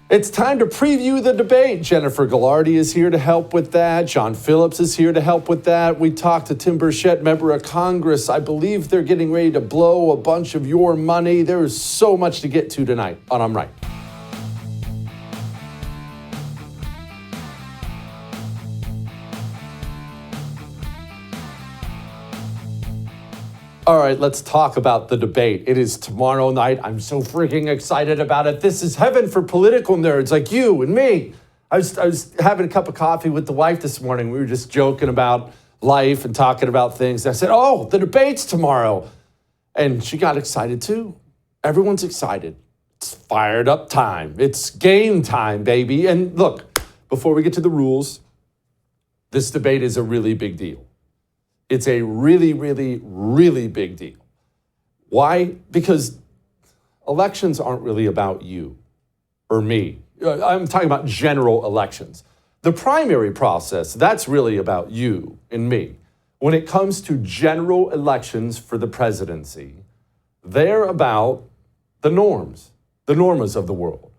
It's time to preview the debate. Jennifer Galardi is here to help with that. John Phillips is here to help with that. We talked to Tim Burchett, member of Congress. I believe they're getting ready to blow a bunch of your money. There is so much to get to tonight on I'm Right. All right, let's talk about the debate. It is tomorrow night. I'm so freaking excited about it. This is heaven for political nerds like you and me. I was having a cup of coffee with the wife this morning. We were just joking about life and talking about things. I said, oh, the debate's tomorrow. And she got excited too. Everyone's excited. It's fired up time. It's game time, baby. And look, before we get to the rules, this debate is a really big deal. It's a really, really, really big deal. Why? Because elections aren't really about you or me. I'm talking about general elections. The primary process, that's really about you and me. When it comes to general elections for the presidency, they're about the norms, the normas of the world,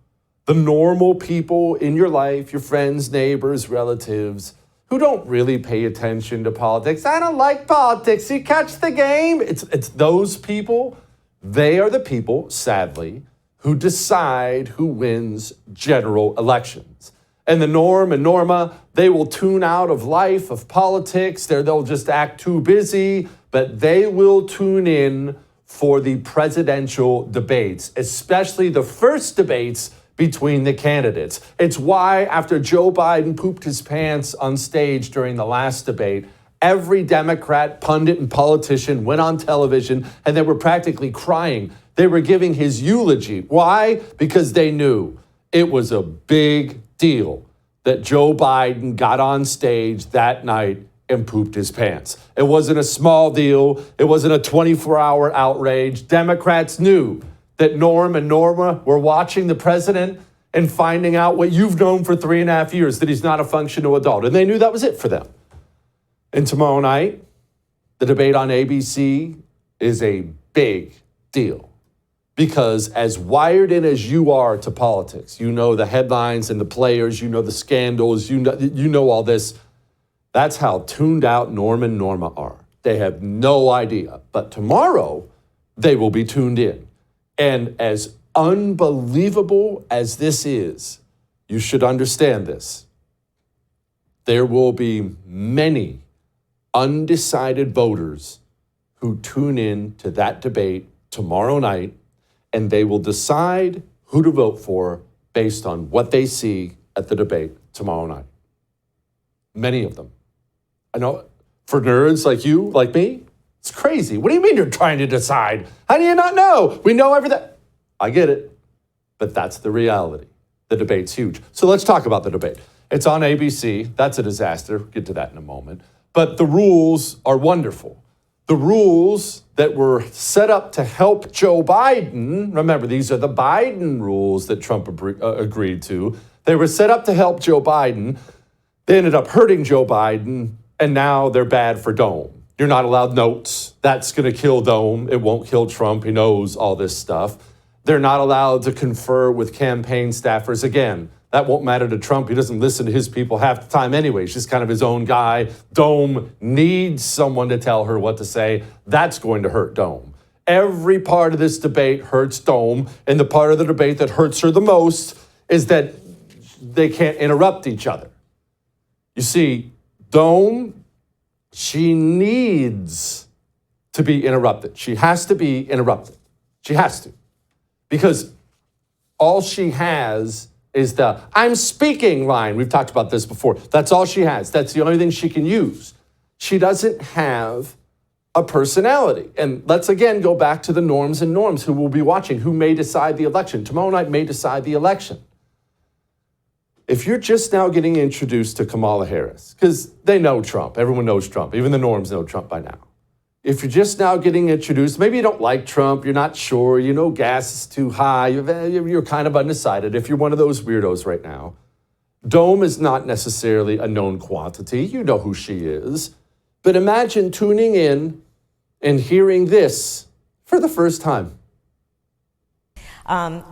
the normal people in your life, your friends, neighbors, relatives, who don't really pay attention to politics. I don't like politics. You catch the game? It's those people. They are the people, sadly, who decide who wins general elections. And the norm and norma, they will tune out of life, of politics. They'll just act too busy, but they will tune in for the presidential debates, especially the first debates between the candidates. It's why after Joe Biden pooped his pants on stage during the last debate, every Democrat, pundit, and politician went on television and they were practically crying. They were giving his eulogy. Why? Because they knew it was a big deal that Joe Biden got on stage that night and pooped his pants. It wasn't a small deal. It wasn't a 24-hour outrage. Democrats knew that Norm and Norma were watching the president and finding out what you've known for 3.5 years, that he's not a functional adult. And they knew that was it for them. And tomorrow night, the debate on ABC is a big deal. Because as wired in as you are to politics, you know the headlines and the players, you know the scandals, you know all this. That's how tuned out Norm and Norma are. They have no idea. But tomorrow, they will be tuned in. And as unbelievable as this is, you should understand this. There will be many undecided voters who tune in to that debate tomorrow night, and they will decide who to vote for based on what they see at the debate tomorrow night. Many of them. I know for nerds like you, like me, it's crazy. What do you mean you're trying to decide? How do you not know? We know everything. I get it, but that's the reality. The debate's huge. So let's talk about the debate. It's on ABC. That's a disaster. We'll get to that in a moment. But the rules are wonderful. The rules that were set up to help Joe Biden, remember, these are the Biden rules that Trump agreed to. They were set up to help Joe Biden. They ended up hurting Joe Biden, and now they're bad for Dome. You're not allowed notes. That's going to kill Dome. It won't kill Trump. He knows all this stuff. They're not allowed to confer with campaign staffers. Again, that won't matter to Trump. He doesn't listen to his people half the time anyway. He's just kind of his own guy. Dome needs someone to tell her what to say. That's going to hurt Dome. Every part of this debate hurts Dome. And the part of the debate that hurts her the most is that they can't interrupt each other. You see, Dome, she needs to be interrupted. She has to be interrupted. She has to. Because all she has is the "I'm speaking" line. We've talked about this before. That's all she has. That's the only thing she can use. She doesn't have a personality. And let's again go back to the norms and norms who will be watching, who may decide the election. Tomorrow night may decide the election. If you're just now getting introduced to Kamala Harris, because they know Trump, everyone knows Trump, even the norms know Trump by now. If you're just now getting introduced, maybe you don't like Trump, you're not sure, you know gas is too high, you're kind of undecided. If you're one of those weirdos right now, Dome is not necessarily a known quantity. You know who she is. But imagine tuning in and hearing this for the first time.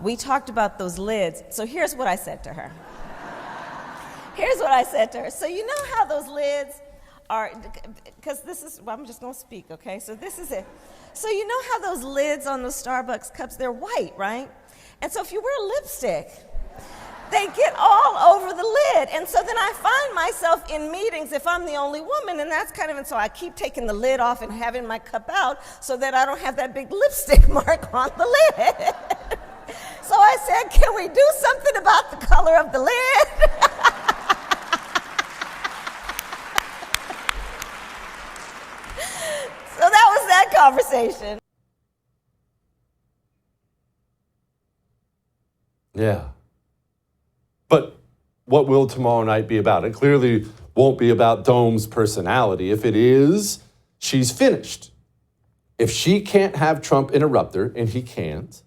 We talked about those lids. So here's what I said to her. Here's what I said to her. So you know how those lids are, because this is, well, I'm just going to speak, okay? So this is it. So you know how those lids on those Starbucks cups, they're white, right? And so if you wear lipstick, they get all over the lid. And so then I find myself in meetings if I'm the only woman, and that's kind of, and so I keep taking the lid off and having my cup out so that I don't have that big lipstick mark on the lid. So I said, can we do something about the color of the lid? So that was that conversation. Yeah. But what will tomorrow night be about? It clearly won't be about Dome's personality. If it is, she's finished. If she can't have Trump interrupt her, and he can't,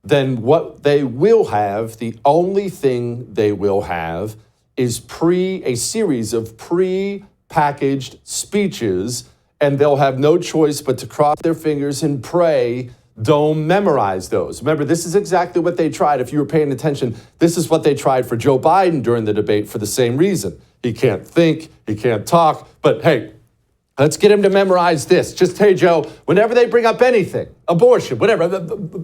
then what they will have, the only thing they will have, is a series of pre-packaged speeches, and they'll have no choice but to cross their fingers and pray Dome memorize those. Remember, this is exactly what they tried. If you were paying attention, this is what they tried for Joe Biden during the debate for the same reason. He can't think, he can't talk, but hey, let's get him to memorize this. Just, hey, Joe, whenever they bring up anything, abortion, whatever,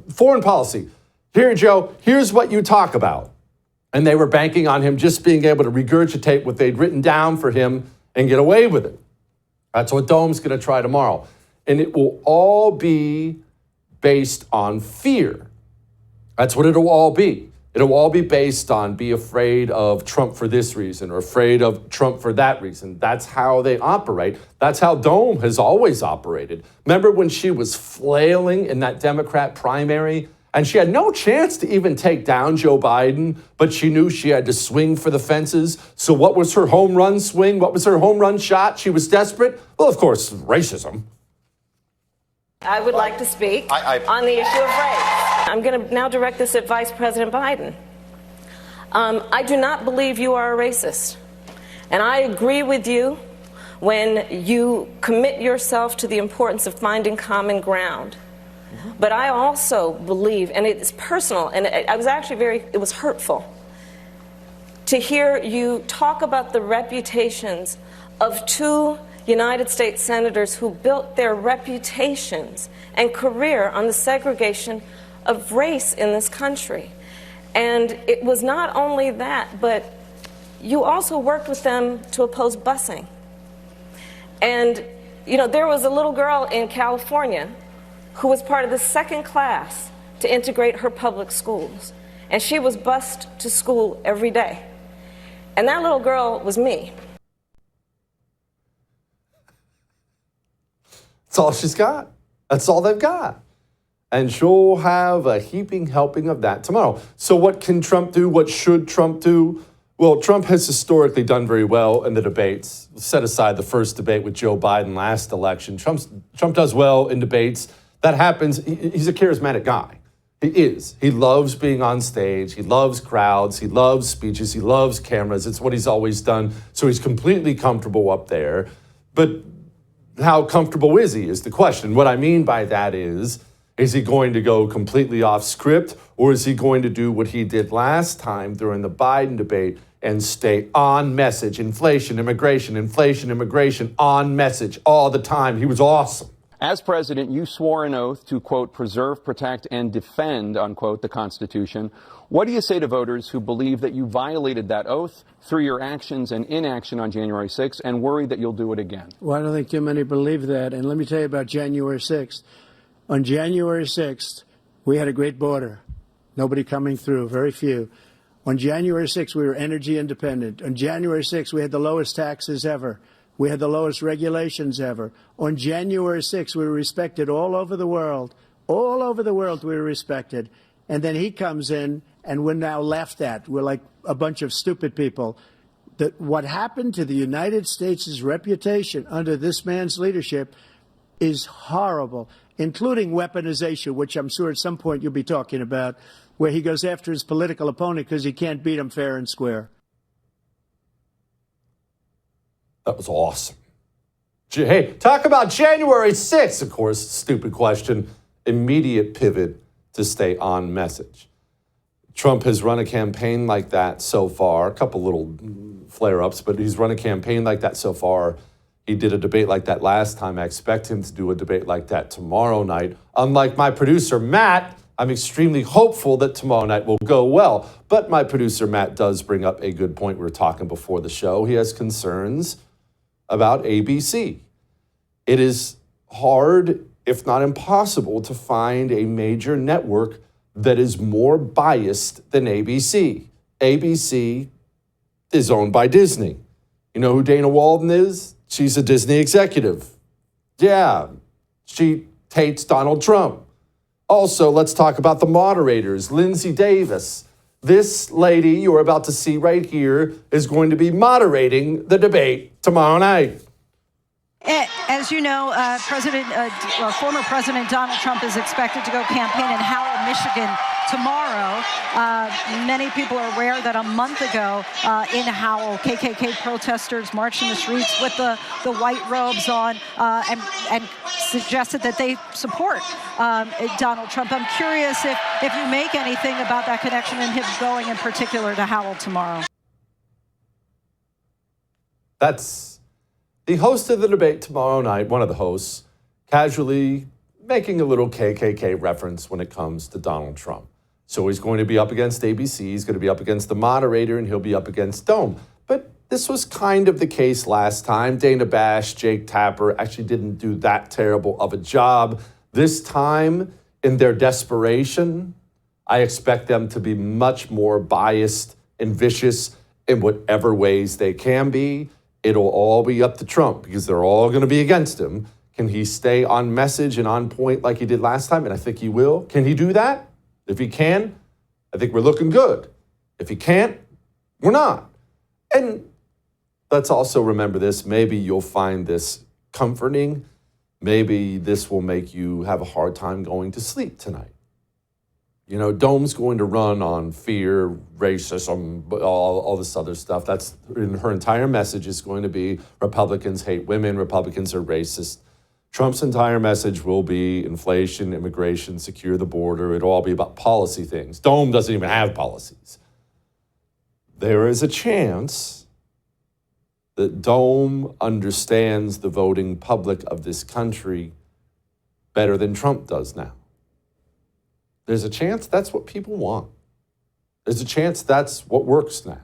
foreign policy, here, Joe, here's what you talk about. And they were banking on him just being able to regurgitate what they'd written down for him and get away with it. That's what Dome's going to try tomorrow. And it will all be based on fear. That's what it'll all be. It'll all be based on be afraid of Trump for this reason or afraid of Trump for that reason. That's how they operate. That's how Dome has always operated. Remember when she was flailing in that Democrat primary and she had no chance to even take down Joe Biden, but she knew she had to swing for the fences. So what was her home run swing? What was her home run shot? She was desperate. Well, of course, racism. I would like to speak on the issue of race. I'm going to now direct this at Vice President Biden. I do not believe you are a racist. And I agree with you when you commit yourself to the importance of finding common ground. But I also believe, and it's personal, and I was actually it was hurtful to hear you talk about the reputations of two United States senators who built their reputations and career on the segregation of race in this country. And it was not only that, but you also worked with them to oppose busing. And, you know, there was a little girl in California who was part of the second class to integrate her public schools. And she was bused to school every day. And that little girl was me. That's all she's got. That's all they've got. And she'll have a heaping helping of that tomorrow. So what can Trump do? What should Trump do? Well, Trump has historically done very well in the debates. Set aside the first debate with Joe Biden last election. Trump does well in debates. That happens. He's a charismatic guy. He is. He loves being on stage. He loves crowds. He loves speeches. He loves cameras. It's what he's always done. So he's completely comfortable up there. But how comfortable is he is the question. What I mean by that is he going to go completely off script, or is he going to do what he did last time during the Biden debate and stay on message? Inflation, immigration, on message all the time. He was awesome. As president, you swore an oath to, quote, preserve, protect, and defend, unquote, the Constitution. What do you say to voters who believe that you violated that oath through your actions and inaction on January 6th and worry that you'll do it again? Well, I don't think too many believe that. And let me tell you about January 6th. On January 6th, we had a great border. Nobody coming through, very few. On January 6th, we were energy independent. On January 6th, we had the lowest taxes ever. We had the lowest regulations ever. On January 6th, we were respected all over the world. All over the world, we were respected. And then he comes in, and we're now laughed at. We're like a bunch of stupid people. What happened to the United States' reputation under this man's leadership is horrible, including weaponization, which I'm sure at some point you'll be talking about, where he goes after his political opponent because he can't beat him fair and square. That was awesome. Hey, talk about January 6th, of course, stupid question. Immediate pivot to stay on message. Trump has run a campaign like that so far, a couple little flare-ups, but he's run a campaign like that so far. He did a debate like that last time. I expect him to do a debate like that tomorrow night. Unlike my producer, Matt, I'm extremely hopeful that tomorrow night will go well. But my producer, Matt, does bring up a good point. We were talking before the show. He has concerns about ABC. It is hard, if not impossible, to find a major network that is more biased than ABC. ABC is owned by Disney. You know who Dana Walden is? She's a Disney executive. Yeah, she hates Donald Trump. Also, let's talk about the moderators. Lindsay Davis. This lady you're about to see right here is going to be moderating the debate tomorrow night. As you know, former President Donald Trump is expected to go campaign in Howell, Michigan tomorrow. Many people are aware that a month ago in Howell, KKK protesters marched in the streets with the white robes on and suggested that they support Donald Trump. I'm curious if you make anything about that connection and him going in particular to Howell tomorrow. That's the host of the debate tomorrow night, one of the hosts, casually making a little KKK reference when it comes to Donald Trump. So he's going to be up against ABC, he's going to be up against the moderator, and he'll be up against Dome. But this was kind of the case last time. Dana Bash, Jake Tapper actually didn't do that terrible of a job. This time, in their desperation, I expect them to be much more biased and vicious in whatever ways they can be. It'll all be up to Trump because they're all going to be against him. Can he stay on message and on point like he did last time? And I think he will. Can he do that? If he can, I think we're looking good. If he can't, we're not. And let's also remember this. Maybe you'll find this comforting. Maybe this will make you have a hard time going to sleep tonight. You know, Dome's going to run on fear, racism, all this other stuff. That's her entire message is going to be Republicans hate women, Republicans are racist. Trump's entire message will be inflation, immigration, secure the border. It'll all be about policy things. Dome doesn't even have policies. There is a chance that Dome understands the voting public of this country better than Trump does now. There's a chance that's what people want. There's a chance that's what works now.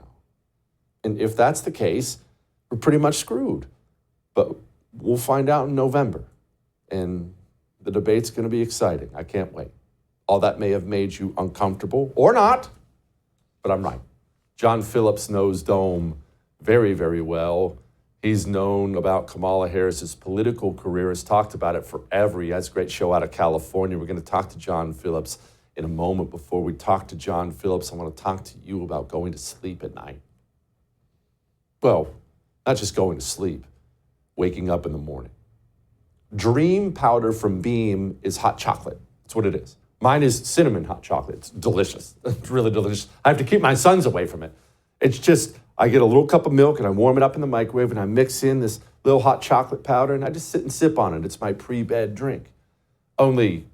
And if that's the case, we're pretty much screwed. But we'll find out in November. And the debate's going to be exciting. I can't wait. All that may have made you uncomfortable or not, but I'm right. John Phillips knows Dome very, very well. He's known about Kamala Harris's political career, has talked about it forever. He has a great show out of California. We're going to talk to John Phillips in a moment. Before we talk to John Phillips, I want to talk to you about going to sleep at night. Well, not just going to sleep, waking up in the morning. Dream powder from Beam is hot chocolate. That's what it is. Mine is cinnamon hot chocolate. It's delicious. It's really delicious. I have to keep my sons away from it. It's just, I get a little cup of milk and I warm it up in the microwave and I mix in this little hot chocolate powder and I just sit and sip on it. It's my pre-bed drink. Only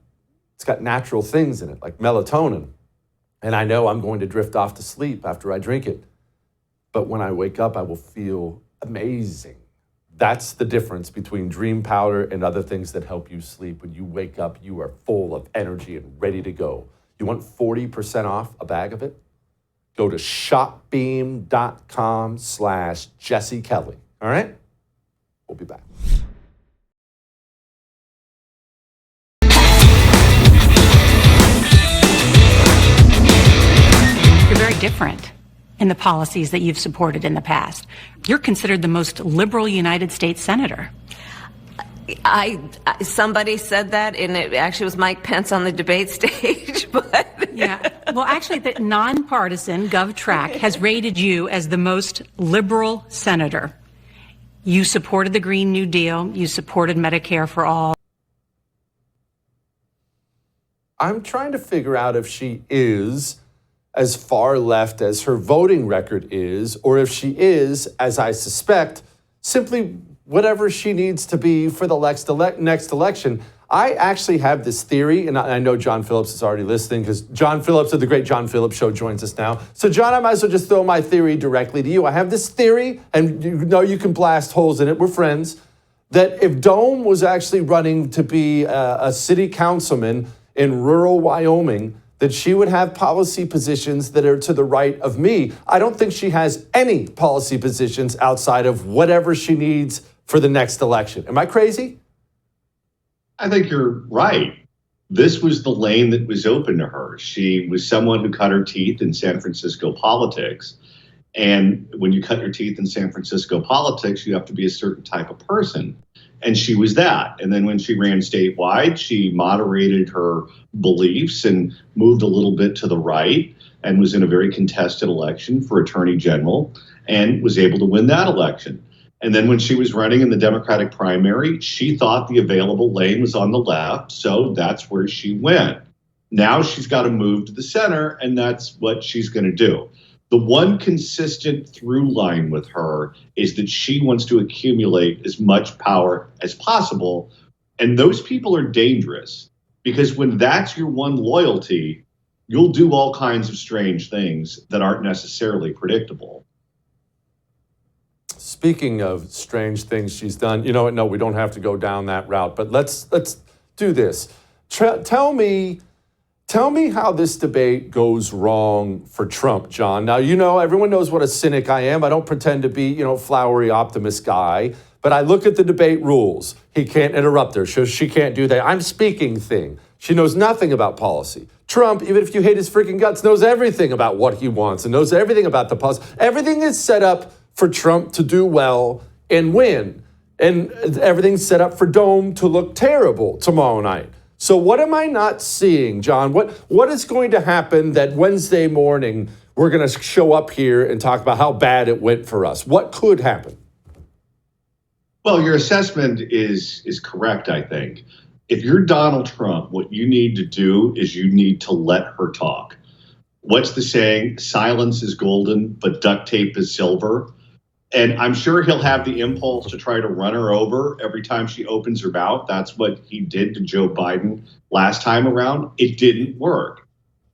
it's got natural things in it, like melatonin. And I know I'm going to drift off to sleep after I drink it. But when I wake up, I will feel amazing. That's the difference between dream powder and other things that help you sleep. When you wake up, you are full of energy and ready to go. You want 40% off a bag of it? Go to shopbeam.com/Jesse Kelly. All right? We'll be back. You're very different in the policies that you've supported in the past. You're considered the most liberal United States senator. Somebody said that, and it actually was Mike Pence on the debate stage, but... Yeah. Well, actually, the nonpartisan GovTrack has rated you as the most liberal senator. You supported the Green New Deal. You supported Medicare for all. I'm trying to figure out if she is as far left as her voting record is, or if she is, as I suspect, simply whatever she needs to be for the next election. I actually have this theory, and I know John Phillips is already listening because John Phillips of the Great John Phillips Show joins us now. So, John, I might as well just throw my theory directly to you. I have this theory, and you know you can blast holes in it. We're friends. That if Dome was actually running to be a city councilman in rural Wyoming, that she would have policy positions that are to the right of me. I don't think she has any policy positions outside of whatever she needs for the next election. Am I crazy? I think you're right. This was the lane that was open to her. She was someone who cut her teeth in San Francisco politics. And when you cut your teeth in San Francisco politics, you have to be a certain type of person. And she was that. And then when she ran statewide, she moderated her beliefs and moved a little bit to the right and was in a very contested election for attorney general and was able to win that election. And then when she was running in the Democratic primary, she thought the available lane was on the left. So that's where she went. Now she's got to move to the center, and that's what she's going to do. The one consistent through line with her is that she wants to accumulate as much power as possible. And those people are dangerous because when that's your one loyalty, you'll do all kinds of strange things that aren't necessarily predictable. Speaking of strange things she's done, you know what? No, we don't have to go down that route, but let's do this. Tell me how this debate goes wrong for Trump, John. Now, you know, everyone knows what a cynic I am. I don't pretend to be, flowery optimist guy, but I look at the debate rules. He can't interrupt her. She can't do that. I'm speaking thing. She knows nothing about policy. Trump, even if you hate his freaking guts, knows everything about what he wants and knows everything about the policy. Everything is set up for Trump to do well and win. And everything's set up for Dome to look terrible tomorrow night. So what am I not seeing, John? What is going to happen that Wednesday morning we're going to show up here and talk about how bad it went for us? What could happen? Well, your assessment is correct, I think. If you're Donald Trump, what you need to do is you need to let her talk. What's the saying? Silence is golden, but duct tape is silver. And I'm sure he'll have the impulse to try to run her over every time she opens her mouth. That's what he did to Joe Biden last time around. It didn't work.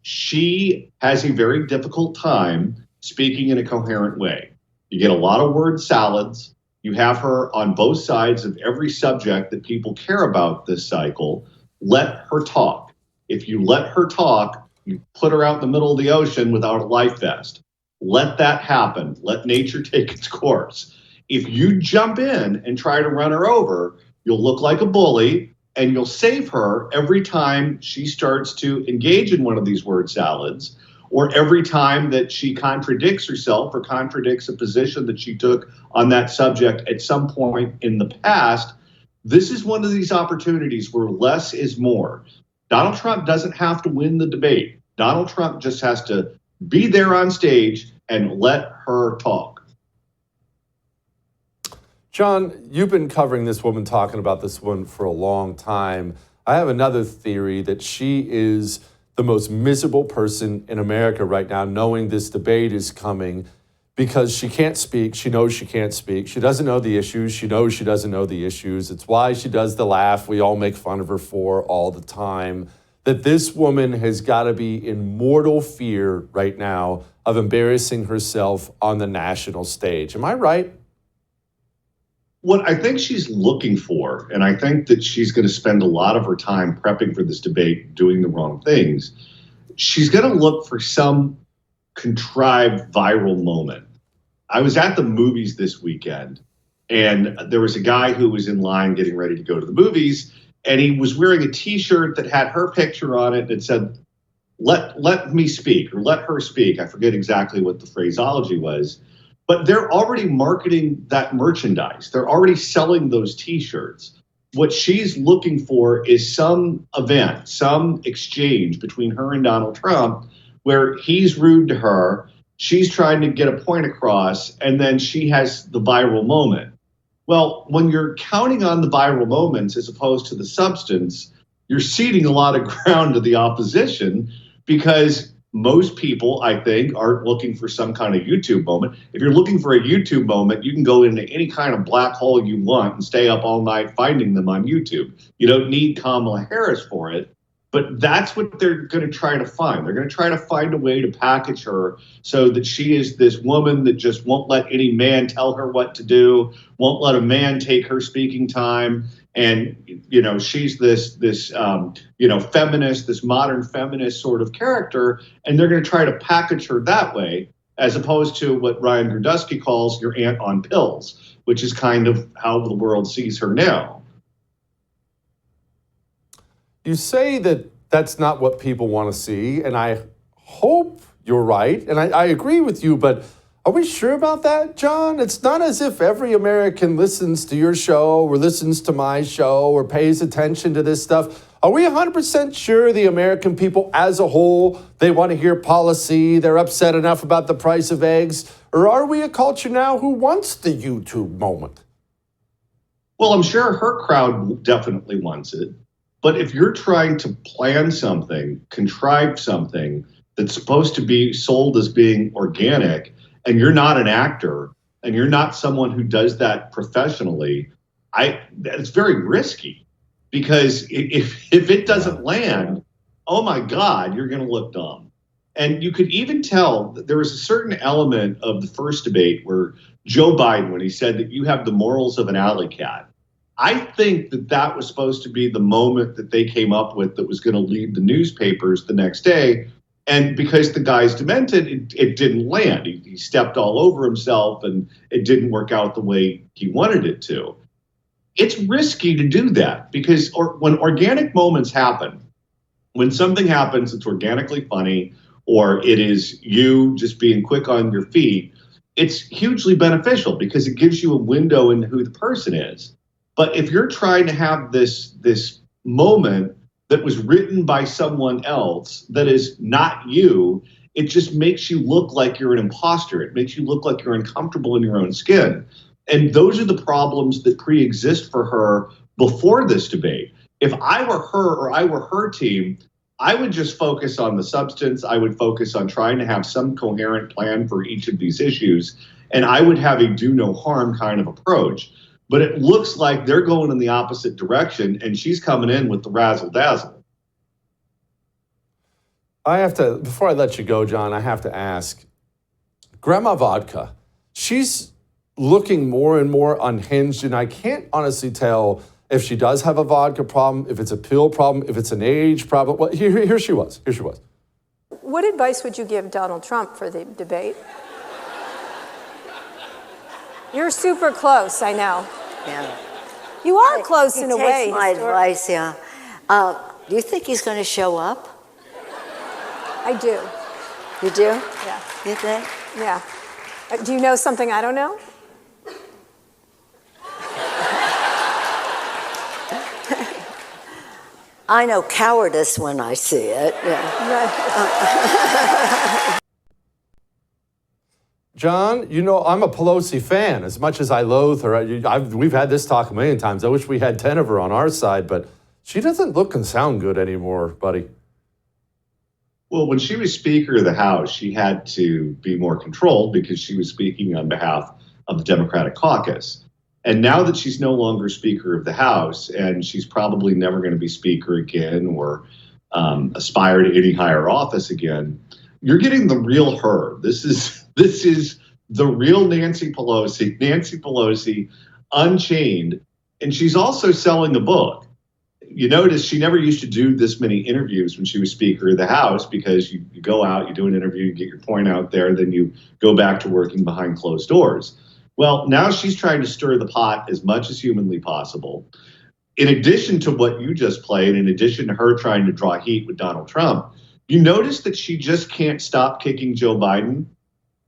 She has a very difficult time speaking in a coherent way. You get a lot of word salads. You have her on both sides of every subject that people care about this cycle. Let her talk. If you let her talk, you put her out in the middle of the ocean without a life vest. Let that happen. Let nature take its course. If you jump in and try to run her over, you'll look like a bully and you'll save her every time she starts to engage in one of these word salads or every time that she contradicts herself or contradicts a position that she took on that subject at some point in the past. This is one of these opportunities where less is more. Donald Trump doesn't have to win the debate. Donald Trump just has to be there on stage and let her talk. John, you've been covering this woman, talking about this woman for a long time. I have another theory that she is the most miserable person in America right now, knowing this debate is coming because she can't speak. She knows she can't speak. She doesn't know the issues. She knows she doesn't know the issues. It's why she does the laugh we all make fun of her for all the time. That this woman has got to be in mortal fear right now of embarrassing herself on the national stage. Am I right? What I think she's looking for, and I think that she's going to spend a lot of her time prepping for this debate, doing the wrong things, she's going to look for some contrived viral moment. I was at the movies this weekend, and there was a guy who was in line getting ready to go to the movies, and he was wearing a T-shirt that had her picture on it that said, let me speak, or let her speak. I forget exactly what the phraseology was, but they're already marketing that merchandise. They're already selling those T-shirts. What she's looking for is some event, some exchange between her and Donald Trump where he's rude to her, she's trying to get a point across, and then she has the viral moment. Well, when you're counting on the viral moments as opposed to the substance, you're ceding a lot of ground to the opposition because most people, I think, aren't looking for some kind of YouTube moment. If you're looking for a YouTube moment, you can go into any kind of black hole you want and stay up all night finding them on YouTube. You don't need Kamala Harris for it. But that's what they're going to try to find. They're going to try to find a way to package her so that she is this woman that just won't let any man tell her what to do, won't let a man take her speaking time. And, you know, she's this feminist, this modern feminist sort of character. And they're going to try to package her that way, as opposed to what Ryan Gerdusky calls your aunt on pills, which is kind of how the world sees her now. You say that that's not what people want to see, and I hope you're right, and I agree with you, but are we sure about that, John? It's not as if every American listens to your show or listens to my show or pays attention to this stuff. Are we 100% sure the American people as a whole, they want to hear policy, they're upset enough about the price of eggs, or are we a culture now who wants the YouTube moment? Well, I'm sure her crowd definitely wants it. But if you're trying to plan something, contrive something that's supposed to be sold as being organic, and you're not an actor, and you're not someone who does that professionally, it's very risky. Because if it doesn't land, oh my God, you're going to look dumb. And you could even tell that there was a certain element of the first debate where Joe Biden, when he said that you have the morals of an alley cat, I think that was supposed to be the moment that they came up with that was going to lead the newspapers the next day. And because the guy's demented, it didn't land. He stepped all over himself and it didn't work out the way he wanted it to. It's risky to do that because when organic moments happen, when something happens that's organically funny or it is you just being quick on your feet, it's hugely beneficial because it gives you a window into who the person is. But if you're trying to have this moment that was written by someone else that is not you, it just makes you look like you're an imposter. It makes you look like you're uncomfortable in your own skin. And those are the problems that pre-exist for her before this debate. If I were her or I were her team, I would just focus on the substance. I would focus on trying to have some coherent plan for each of these issues. And I would have a do no harm kind of approach. But it looks like they're going in the opposite direction, and she's coming in with the razzle-dazzle. I have to, before I let you go, John, I have to ask, Grandma Vodka, she's looking more and more unhinged, and I can't honestly tell if she does have a vodka problem, if it's a pill problem, if it's an age problem. Well, here she was. Here she was. What advice would you give Donald Trump for the debate? You're super close, I know. Yeah. You are close in a way. He takes my advice, yeah. Do you think he's going to show up? I do. You do? Yeah. You think? Yeah. Do you know something I don't know? I know cowardice when I see it. Yeah. John, you know, I'm a Pelosi fan. As much as I loathe her, we've had this talk a million times. I wish we had 10 of her on our side, but she doesn't look and sound good anymore, buddy. Well, when she was Speaker of the House, she had to be more controlled because she was speaking on behalf of the Democratic caucus. And now that she's no longer Speaker of the House, and she's probably never going to be Speaker again or aspire to any higher office again, you're getting the real her. This is the real Nancy Pelosi unchained. And she's also selling a book. You notice she never used to do this many interviews when she was Speaker of the House because you go out, you do an interview, you get your point out there, then you go back to working behind closed doors. Well, now she's trying to stir the pot as much as humanly possible. In addition to what you just played, in addition to her trying to draw heat with Donald Trump, you notice that she just can't stop kicking Joe Biden.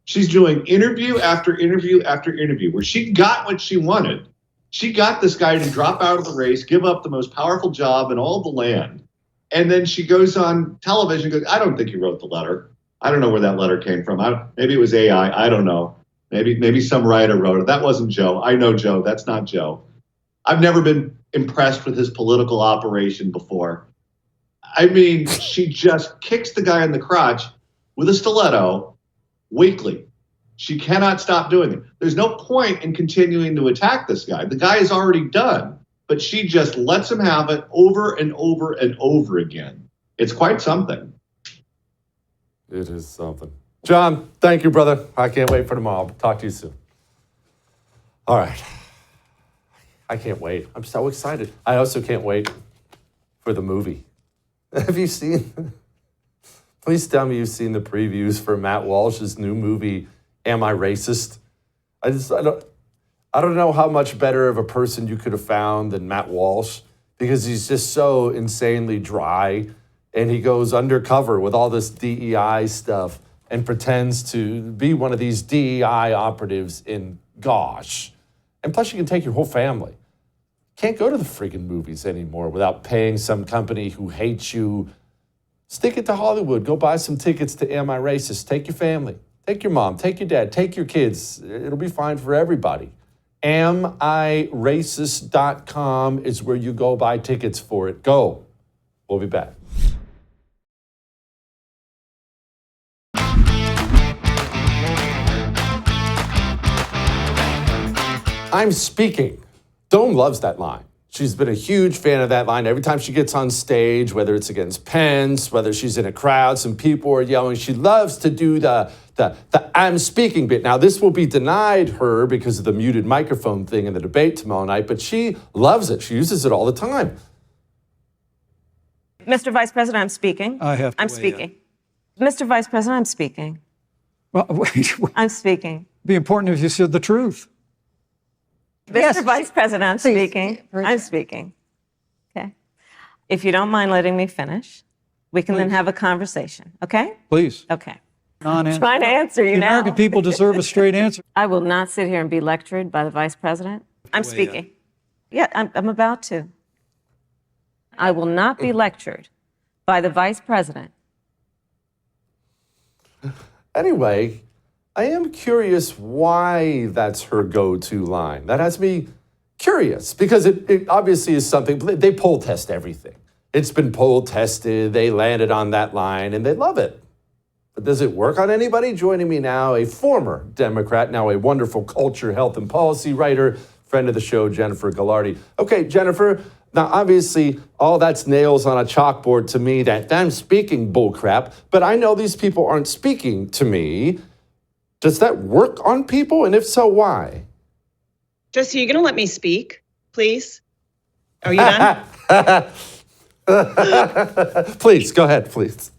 She's doing interview after interview after interview where she got what she wanted. She got this guy to drop out of the race, give up the most powerful job in all the land. And then she goes on television and goes, I don't think he wrote the letter. I don't know where that letter came from. Maybe it was AI. I don't know. Maybe some writer wrote it. That wasn't Joe. I know Joe. That's not Joe. I've never been impressed with his political operation before. I mean, she just kicks the guy in the crotch. with a stiletto weekly. She cannot stop doing it. There's no point in continuing to attack this guy. The guy is already done, but she just lets him have it over and over and over again. It's quite something. It is something. John, thank you, brother. I can't wait for tomorrow. Talk to you soon. All right. I can't wait. I'm so excited. I also can't wait for the movie. Have you seen? Please tell me you've seen the previews for Matt Walsh's new movie, Am I Racist? I don't know how much better of a person you could have found than Matt Walsh, because he's just so insanely dry, and he goes undercover with all this DEI stuff and pretends to be one of these DEI operatives in Gosh. And plus you can take your whole family. Can't go to the friggin' movies anymore without paying some company who hates you. Stick it to Hollywood. Go buy some tickets to Am I Racist? Take your family. Take your mom. Take your dad. Take your kids. It'll be fine for everybody. AmIRacist.com is where you go buy tickets for it. Go. We'll be back. I'm speaking. Dome loves that line. She's been a huge fan of that line. Every time she gets on stage, whether it's against Pence, whether she's in a crowd, some people are yelling. She loves to do the I'm speaking bit. Now, this will be denied her because of the muted microphone thing in the debate tomorrow night, but she loves it. She uses it all the time. Mr. Vice President, I'm speaking. I'm speaking. Mr. Vice President, I'm speaking. Well, wait. I'm speaking. It'd be important if you said the truth. Mr. Vice President, I'm speaking. I'm speaking. Okay. If you don't mind letting me finish, we can then have a conversation. Okay? Please. Okay. Non-answer. Trying to answer you The now. American people deserve a straight answer. I will not sit here and be lectured by the Vice President. I'm speaking. Yeah, I'm about to. I will not be lectured by the Vice President. Anyway, I am curious why that's her go-to line. That has me curious, because it obviously is something, they poll test everything. It's been poll tested, they landed on that line, and they love it. But does it work on anybody? Joining me now, a former Democrat, now a wonderful culture, health, and policy writer, friend of the show, Jennifer Galardi. Okay, Jennifer, now obviously all that's nails on a chalkboard to me, that I'm speaking bullcrap, but I know these people aren't speaking to me. Does that work on people? And if so, why? Jesse, you're going to let me speak, please? Are you done? Please, go ahead, please.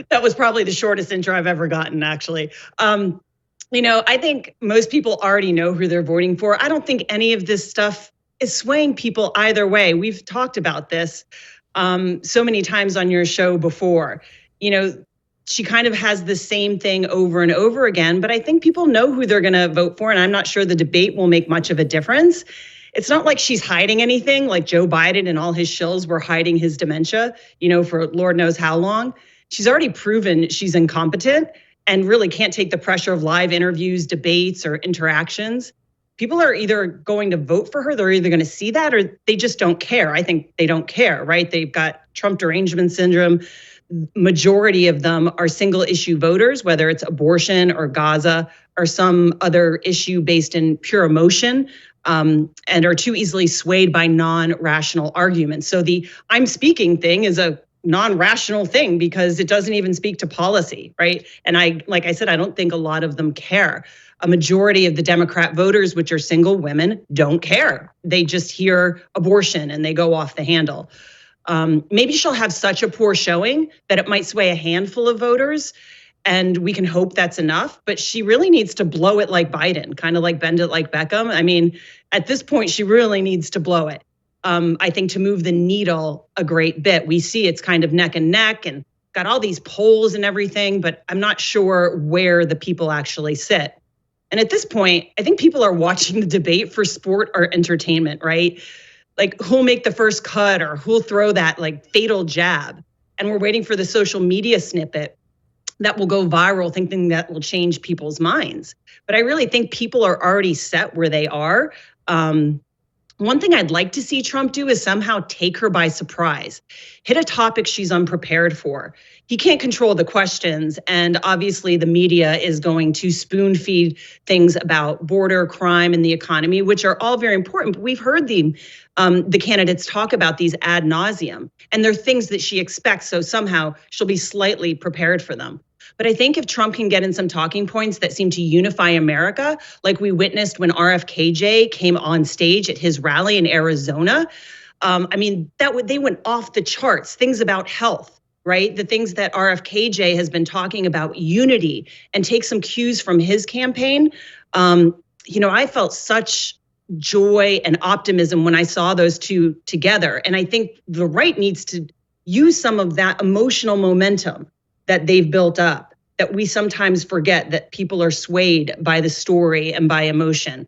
That was probably the shortest intro I've ever gotten, actually. I think most people already know who they're voting for. I don't think any of this stuff is swaying people either way. We've talked about this so many times on your show before. She kind of has the same thing over and over again, but I think people know who they're going to vote for, and I'm not sure the debate will make much of a difference. It's not like she's hiding anything, like Joe Biden and all his shills were hiding his dementia, for Lord knows how long. She's already proven she's incompetent and really can't take the pressure of live interviews, debates, or interactions. People are either going to vote for her, they're either going to see that, or they just don't care. I think they don't care, right? They've got Trump derangement syndrome. Majority of them are single issue voters, whether it's abortion or Gaza or some other issue based in pure emotion, and are too easily swayed by non-rational arguments. So the I'm speaking thing is a non-rational thing because it doesn't even speak to policy, right? And like I said, I don't think a lot of them care. A majority of the Democrat voters, which are single women, don't care. They just hear abortion and they go off the handle. Maybe she'll have such a poor showing that it might sway a handful of voters, and we can hope that's enough. But she really needs to blow it like Biden, kind of like bend it like Beckham. I mean, at this point, she really needs to blow it. I think to move the needle a great bit. We see it's kind of neck and neck and got all these polls and everything, but I'm not sure where the people actually sit. And at this point, I think people are watching the debate for sport or entertainment, right? Like who'll make the first cut or who'll throw that like fatal jab. And we're waiting for the social media snippet that will go viral, thinking that will change people's minds. But I really think people are already set where they are. One thing I'd like to see Trump do is somehow take her by surprise, hit a topic she's unprepared for. he can't control the questions. And obviously the media is going to spoon feed things about border crime and the economy, which are all very important. But we've heard the candidates talk about these ad nauseum, and they're things that she expects. So somehow she'll be slightly prepared for them. But I think if Trump can get in some talking points that seem to unify America, like we witnessed when RFKJ came on stage at his rally in Arizona, they went off the charts. Things about health, right? The things that RFKJ has been talking about, unity, and take some cues from his campaign. I felt such joy and optimism when I saw those two together. And I think the right needs to use some of that emotional momentum that they've built up, that we sometimes forget that people are swayed by the story and by emotion.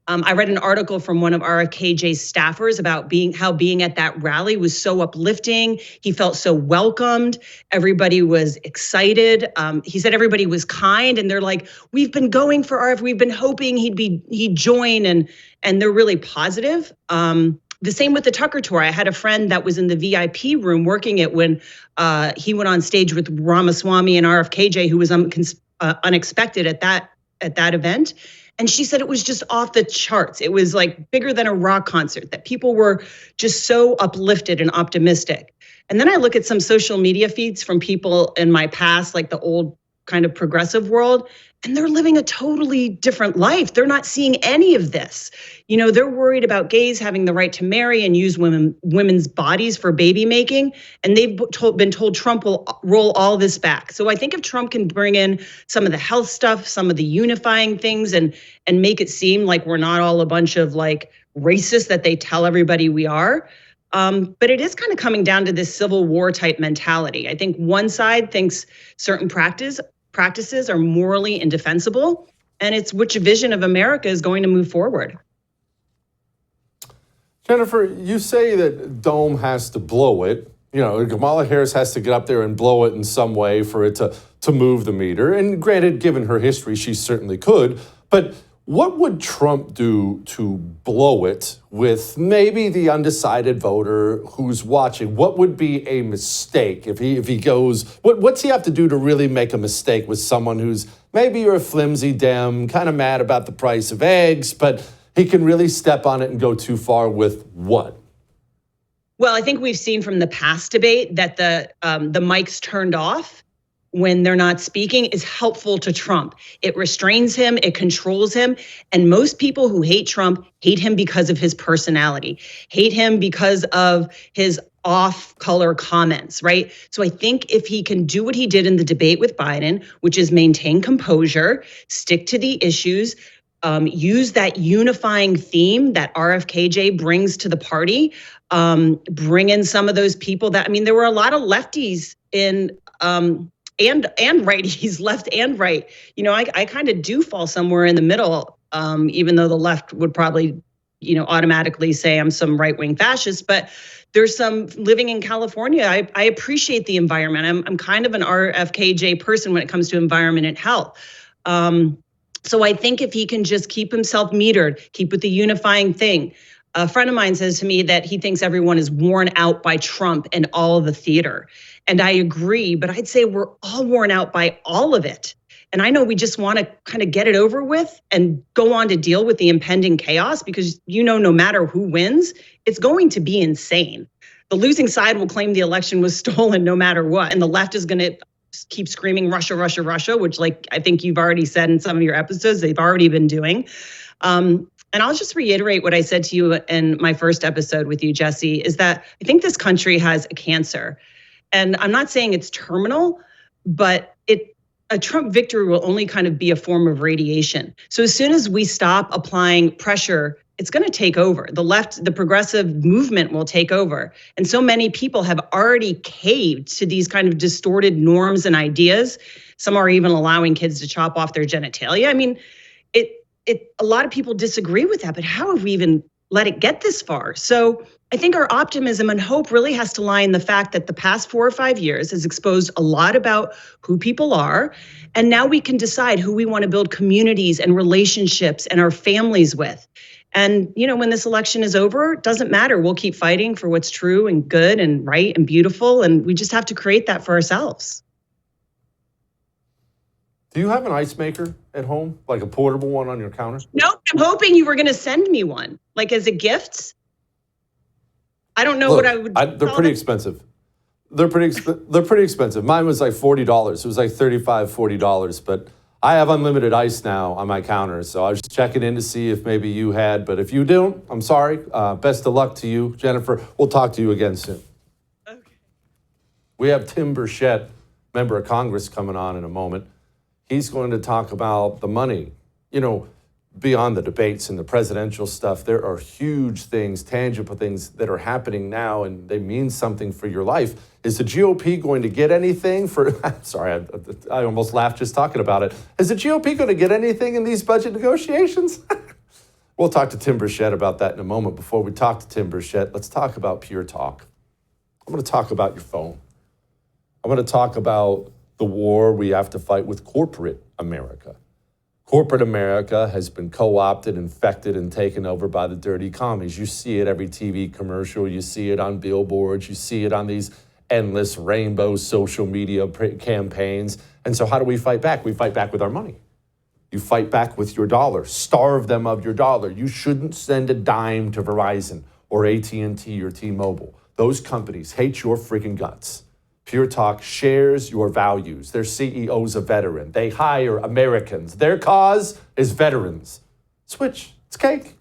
I read an article from one of RFKJ's staffers about how being at that rally was so uplifting. He felt so welcomed. Everybody was excited. He said everybody was kind, and they're like, we've been going for RF. We've been hoping he'd join, and they're really positive. The same with the Tucker tour. I had a friend that was in the VIP room working it when he went on stage with Ramaswamy and RFKJ, who was unexpected at that event. And she said it was just off the charts. It was like bigger than a rock concert, that people were just so uplifted and optimistic. And then I look at some social media feeds from people in my past, like the old kind of progressive world, and they're living a totally different life. They're not seeing any of this. They're worried about gays having the right to marry and use women's bodies for baby making. And they've been told Trump will roll all this back. So I think if Trump can bring in some of the health stuff, some of the unifying things, and make it seem like we're not all a bunch of like racists that they tell everybody we are. But it is kind of coming down to this Civil War type mentality. I think one side thinks certain practices are morally indefensible, and it's which vision of America is going to move forward. Jennifer, you say that Dome has to blow it. Kamala Harris has to get up there and blow it in some way for it to move the meter. And granted, given her history, she certainly could. But what would Trump do to blow it with maybe the undecided voter who's watching? What would be a mistake if he goes? What's he have to do to really make a mistake with someone who's maybe you're a flimsy Dem, kind of mad about the price of eggs, but he can really step on it and go too far with what? Well, I think we've seen from the past debate that the mics turned off when they're not speaking is helpful to Trump. It restrains him, it controls him. And most people who hate Trump hate him because of his personality, hate him because of his off-color comments, right? So I think if he can do what he did in the debate with Biden, which is maintain composure, stick to the issues, use that unifying theme that RFKJ brings to the party, bring in some of those people there were a lot of lefties in and righties, left and right. I kind of do fall somewhere in the middle, even though the left would probably, automatically say I'm some right-wing fascist. But there's some living in California. I appreciate the environment. I'm kind of an RFKJ person when it comes to environment and health. So I think if he can just keep himself metered, keep with the unifying thing. A friend of mine says to me that he thinks everyone is worn out by Trump and all of the theater. And I agree, but I'd say we're all worn out by all of it. And I know we just want to kind of get it over with and go on to deal with the impending chaos because, no matter who wins, it's going to be insane. The losing side will claim the election was stolen no matter what. And the left is going to keep screaming Russia, Russia, Russia, which I think you've already said in some of your episodes, they've already been doing. And I'll just reiterate what I said to you in my first episode with you, Jesse, is that I think this country has a cancer. And I'm not saying it's terminal, but a Trump victory will only kind of be a form of radiation. So as soon as we stop applying pressure, it's going to take over. The left, the progressive movement will take over. And so many people have already caved to these kind of distorted norms and ideas. Some are even allowing kids to chop off their genitalia. A lot of people disagree with that, but how have we even let it get this far? So I think our optimism and hope really has to lie in the fact that the past 4 or 5 years has exposed a lot about who people are. And now we can decide who we want to build communities and relationships and our families with. And, when this election is over, it doesn't matter. We'll keep fighting for what's true and good and right and beautiful. And we just have to create that for ourselves. Do you have an ice maker at home, like a portable one on your counter? No, I'm hoping you were going to send me one, like as a gift. I don't know what I would. They're pretty expensive. They're pretty expensive. Mine was like $40. It was like $35, $40. But I have unlimited ice now on my counter. So I was checking in to see if maybe you had. But if you don't, I'm sorry. Best of luck to you, Jennifer. We'll talk to you again soon. Okay. We have Tim Burchett, member of Congress, coming on in a moment. He's going to talk about the money. Beyond the debates and the presidential stuff, there are huge things, tangible things that are happening now, and they mean something for your life. Is the GOP going to get anything for, sorry, I almost laughed just talking about it. Is the GOP going to get anything in these budget negotiations? We'll talk to Tim Burchett about that in a moment. Before we talk to Tim Burchett, let's talk about Pure Talk. I'm going to talk about your phone. I'm going to talk about the war we have to fight with corporate America. Corporate America has been co-opted, infected, and taken over by the dirty commies. You see it every TV commercial. You see it on billboards. You see it on these endless rainbow social media campaigns. And so how do we fight back? We fight back with our money. You fight back with your dollar. Starve them of your dollar. You shouldn't send a dime to Verizon or AT&T or T-Mobile. Those companies hate your freaking guts. Pure Talk shares your values. Their CEO's a veteran. They hire Americans. Their cause is veterans. Switch. It's cake.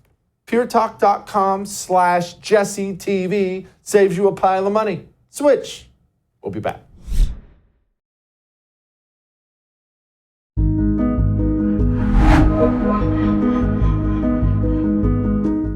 PureTalk.com/JesseTV saves you a pile of money. Switch. We'll be back.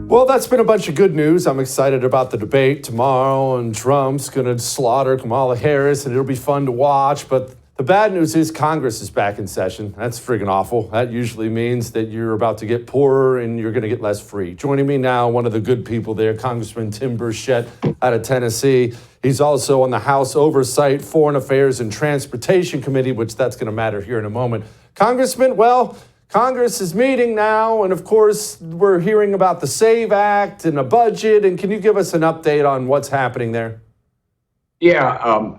Well, that's been a bunch of good news. I'm excited about the debate tomorrow, and Trump's going to slaughter Kamala Harris, and it'll be fun to watch. But the bad news is Congress is back in session. That's friggin' awful. That usually means that you're about to get poorer and you're going to get less free. Joining me now, one of the good people there, Congressman Tim Burchett out of Tennessee. He's also on the House Oversight, Foreign Affairs, and Transportation Committee, which that's going to matter here in a moment. Congressman, well, Congress is meeting now, and of course, we're hearing about the SAVE Act and a budget. And can you give us an update on what's happening there? Yeah,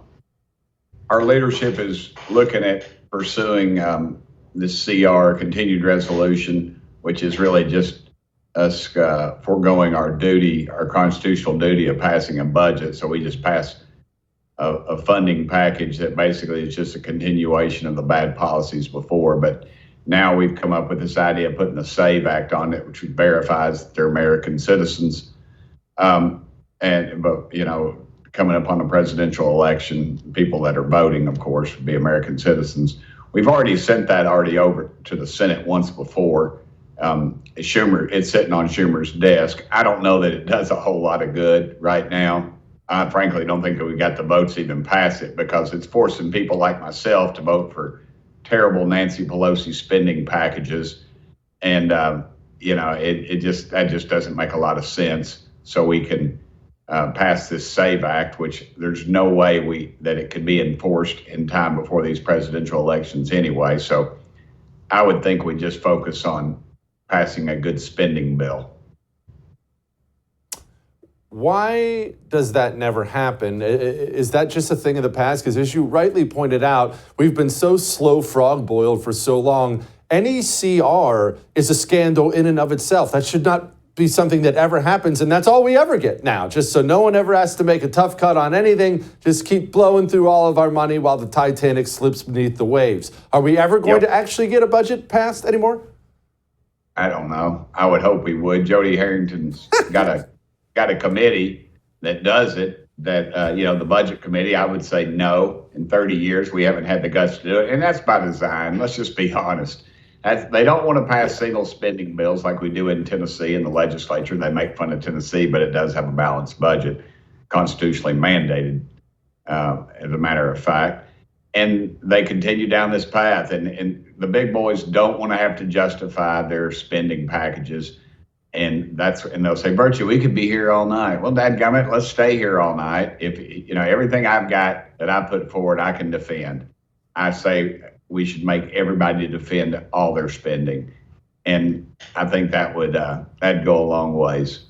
our leadership is looking at pursuing this CR, continued resolution, which is really just us foregoing our duty, our constitutional duty of passing a budget. So we just passed a funding package that basically is just a continuation of the bad policies before. But now we've come up with this idea of putting the SAVE Act on it, which verifies that they're American citizens. But coming up on the presidential election, people that are voting, of course, would be American citizens. We've already sent that over to the Senate once before. It's sitting on Schumer's desk. I don't know that it does a whole lot of good right now. I frankly don't think that we got the votes to even pass it, because it's forcing people like myself to vote for terrible Nancy Pelosi spending packages. And, that just doesn't make a lot of sense. So we can pass this SAVE Act, which there's no way that it could be enforced in time before these presidential elections anyway. So I would think we just focus on passing a good spending bill. Why does that never happen? Is that just a thing of the past? Because as you rightly pointed out, we've been so slow frog boiled for so long. Any CR is a scandal in and of itself. That should not be something that ever happens, and that's all we ever get now. Just so no one ever has to make a tough cut on anything, just keep blowing through all of our money while the Titanic slips beneath the waves. Are we ever going to actually get a budget passed anymore? I don't know. I would hope we would. Jody Harrington's got a committee that does it, that, the budget committee. I would say no. In 30 years, we haven't had the guts to do it. And that's by design. Let's just be honest. They don't want to pass single spending bills like we do in Tennessee in the legislature. They make fun of Tennessee, but it does have a balanced budget, constitutionally mandated, as a matter of fact. And they continue down this path. And the big boys don't want to have to justify their spending packages. And they'll say, Burchett, we could be here all night. Well, dadgummit, let's stay here all night. If everything I've got that I put forward, I can defend. I say we should make everybody defend all their spending. And I think that would that'd go a long ways.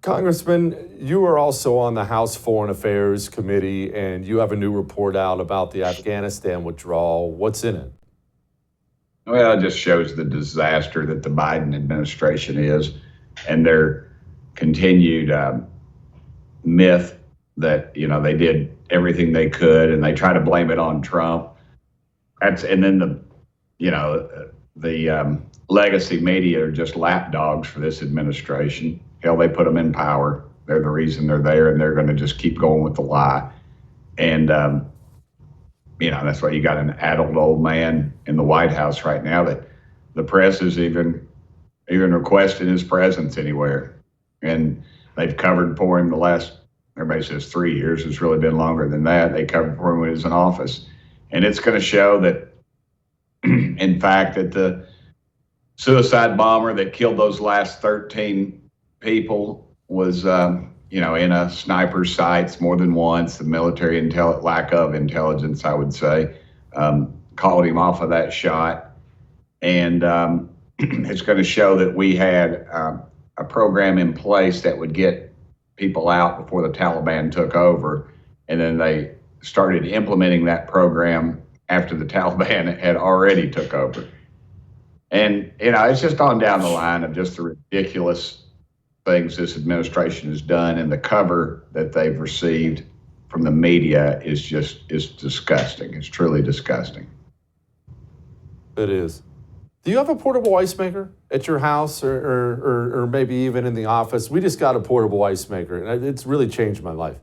Congressman, you are also on the House Foreign Affairs Committee, and you have a new report out about the Afghanistan withdrawal. What's in it? Well, it just shows the disaster that the Biden administration is, and their continued myth that, you know, they did everything they could, and they try to blame it on Trump. And then the legacy media are just lapdogs for this administration. Hell, they put them in power. They're the reason they're there, and they're going to just keep going with the lie. And, that's why you got an adult old man in the White House right now that the press is even requesting his presence anywhere. And they've covered for him the last, everybody says 3 years. It's really been longer than that. They covered for him when he was in office. And it's going to show that, in fact, that the suicide bomber that killed those last 13 people was, in a sniper's sights more than once. The military lack of intelligence, I would say, called him off of that shot. And it's going to show that we had a program in place that would get people out before the Taliban took over. And then they started implementing that program after the Taliban had already took over. And, it's just on down the line of just the ridiculous things this administration has done, and the cover that they've received from the media is disgusting. It's truly disgusting. It is. Do you have a portable ice maker at your house or maybe even in the office? We just got a portable ice maker, and it's really changed my life.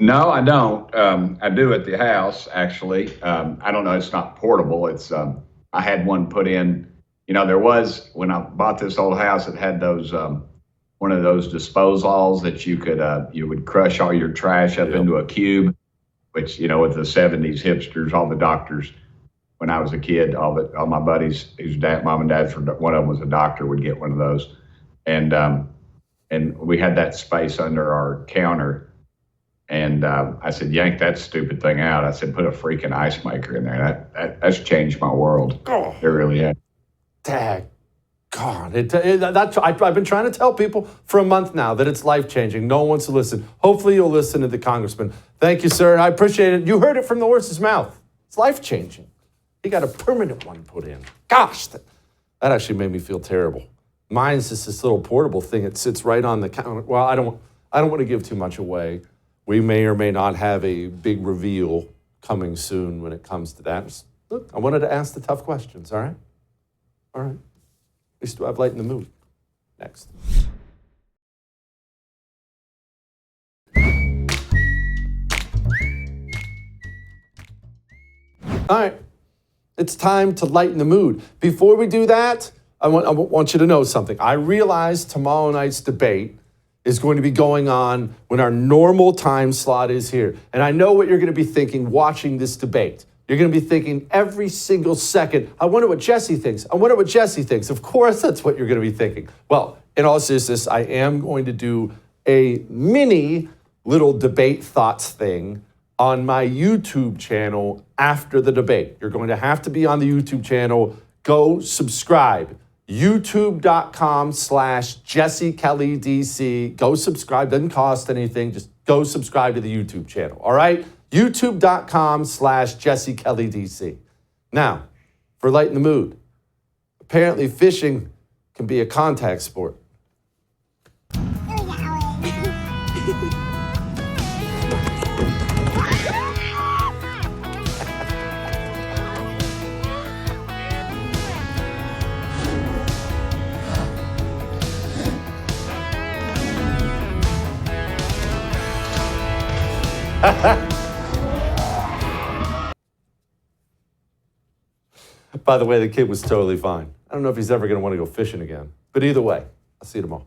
No, I don't. I do at the house, actually. I don't know. It's not portable. It's I had one put in. There was, when I bought this old house, it had those one of those disposals that you would crush all your trash up into a cube, which, with the 70s hipsters, all the doctors, when I was a kid, all my buddies whose mom and dad, one of them was a doctor, would get one of those. And we had that space under our counter. And I said, yank that stupid thing out. I said, put a freaking ice maker in there. That's changed my world. Oh. It really has. Dang. God, I've been trying to tell people for a month now that it's life-changing. No one wants to listen. Hopefully you'll listen to the congressman. Thank you, sir. I appreciate it. You heard it from the horse's mouth. It's life-changing. He got a permanent one put in. Gosh, that actually made me feel terrible. Mine's just this little portable thing. It sits right on the counter. Well, I don't want to give too much away. We may or may not have a big reveal coming soon when it comes to that. Just, look, I wanted to ask the tough questions, all right? All right. We still have Light in the Mood. Next. All right. It's time to lighten the mood. Before we do that, I want you to know something. I realize tomorrow night's debate is going to be going on when our normal time slot is here. And I know what you're going to be thinking watching this debate. You're going to be thinking every single second, I wonder what Jesse thinks. I wonder what Jesse thinks. Of course, that's what you're going to be thinking. Well, in all seriousness, I am going to do a mini little debate thoughts thing on my YouTube channel after the debate. You're going to have to be on the YouTube channel. Go subscribe. YouTube.com/Jesse Kelly DC. Go subscribe. Doesn't cost anything. Just go subscribe to the YouTube channel. All right? YouTube.com/Jesse Kelly DC. Now, for Lighten the Mood. Apparently, fishing can be a contact sport. By the way, the kid was totally fine. I don't know if he's ever going to want to go fishing again. But either way, I'll see you tomorrow.